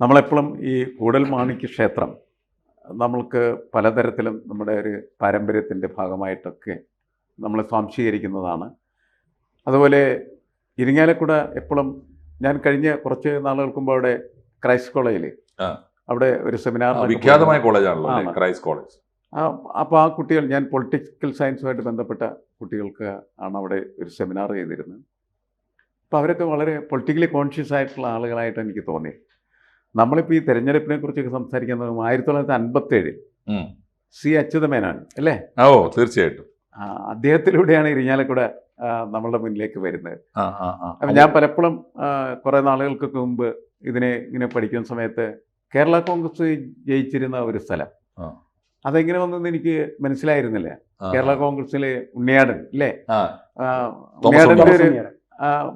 നമ്മളെപ്പോഴും ഈ കൂടൽമാണിക്യ ക്ഷേത്രം നമ്മൾക്ക് പലതരത്തിലും നമ്മുടെ ഒരു പാരമ്പര്യത്തിൻ്റെ ഭാഗമായിട്ടൊക്കെ നമ്മൾ സ്വാംശീകരിക്കുന്നതാണ്. അതുപോലെ ഇരിങ്ങാലക്കുട എപ്പോഴും ഞാൻ കഴിഞ്ഞ കുറച്ച് നാളുകൾക്ക് മുമ്പ് അവിടെ ക്രൈസ്റ്റ് കോളേജിൽ അവിടെ ഒരു സെമിനാർ, വിഖ്യാതമായ കോളേജാണല്ലോ ക്രൈസ്റ്റ് കോളേജ്. അപ്പോൾ ആ കുട്ടികൾ, ഞാൻ പൊളിറ്റിക്കൽ സയൻസുമായിട്ട് ബന്ധപ്പെട്ട കുട്ടികൾക്ക് ആണ് അവിടെ ഒരു സെമിനാർ ചെയ്തിരുന്നത്. അപ്പോൾ അവരൊക്കെ വളരെ പൊളിറ്റിക്കലി കോൺഷ്യസ് ആയിട്ടുള്ള ആളുകളായിട്ട് എനിക്ക് തോന്നി. നമ്മളിപ്പോൾ ഈ തെരഞ്ഞെടുപ്പിനെ കുറിച്ചൊക്കെ സംസാരിക്കുന്നത് 1957 സി അച്യുതമേനോൻ അല്ലേ? ഓ തീർച്ചയായിട്ടും. അദ്ദേഹത്തിലൂടെയാണ് ഇരിങ്ങാലക്കുട നമ്മളുടെ മുന്നിലേക്ക് വരുന്നത്. അപ്പം ഞാൻ പലപ്പോഴും കുറേ നാളുകൾക്കൊക്കെ മുമ്പ് ഇങ്ങനെ പഠിക്കുന്ന സമയത്ത് കേരള കോൺഗ്രസ് ജയിച്ചിരുന്ന ഒരു സ്ഥലം അതെങ്ങനെ വന്നെന്ന് എനിക്ക് മനസ്സിലായിരുന്നില്ല. കേരള കോൺഗ്രസിലെ ഉണ്ണിയാടൻ അല്ലേ, ഉണ്ണിയാടൻ്റെ ഒരു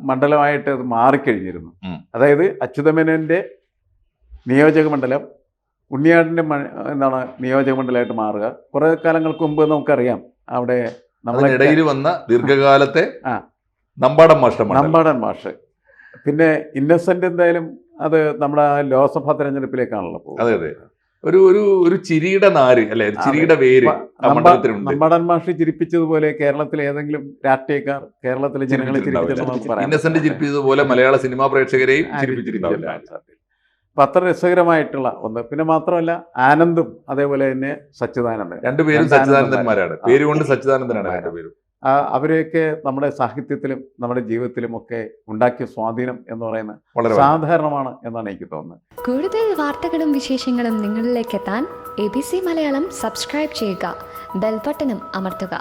മണ്ഡലമായിട്ട് അത് മാറിക്കഴിഞ്ഞിരുന്നു. അതായത് അച്യുതമേനോന്റെ നിയോജക മണ്ഡലം ഉണ്ണിയാടിൻ്റെ നിയോജക മണ്ഡലമായിട്ട് മാറുക. കുറേ കാലങ്ങൾക്ക് മുമ്പ് നമുക്കറിയാം അവിടെ നമ്മുടെ ഇടയിൽ വന്ന ദീർഘകാലത്തെ നമ്പാടൻ മാഷ്, പിന്നെ ഇന്നസെന്റ് എന്തായാലും അത് നമ്മുടെ ലോക്സഭാ തെരഞ്ഞെടുപ്പിലേക്കാണല്ലോ പോകുന്നത്. അതെ അതെ, ഒരു ചിരിയുടെ നാര് അല്ലെ, ചിരിയുടെ വേര് നമ്പാടൻ മാഷ് ചിരിപ്പിച്ചതുപോലെ കേരളത്തിലെ ഏതെങ്കിലും രാഷ്ട്രീയക്കാർ കേരളത്തിലെ ജനങ്ങളെ ഇന്നസെന്റ് ചിരിപ്പിച്ചതുപോലെ മലയാള സിനിമാ പ്രേക്ഷകരെയും ചിരിപ്പിച്ചിട്ടുണ്ടാവില്ല. അപ്പം അത്ര രസകരമായിട്ടുള്ള ഒന്ന്. പിന്നെ മാത്രമല്ല ആനന്ദും അതേപോലെ തന്നെ സച്ചിദാനന്ദൻ, രണ്ടുപേരും സച്ചിദാനന്ദന്മാരാണ്, പേരുകൊണ്ട് സച്ചിദാനന്ദനാണ് രണ്ടുപേരും. അവരെയൊക്കെ നമ്മുടെ സാഹിത്യത്തിലും നമ്മുടെ ജീവിതത്തിലും ഒക്കെ ഉണ്ടാക്കിയ സ്വാധീനം എന്ന് പറയുന്നത് സാധാരണമാണ് എന്നാണ് എനിക്ക് തോന്നുന്നത്. കൂടുതൽ വാർത്തകളും വിശേഷങ്ങളും നിങ്ങളിലേക്ക് എത്താൻ ABC മലയാളം സബ്സ്ക്രൈബ് ചെയ്യുക, ബെൽ ബട്ടണും അമർത്തുക.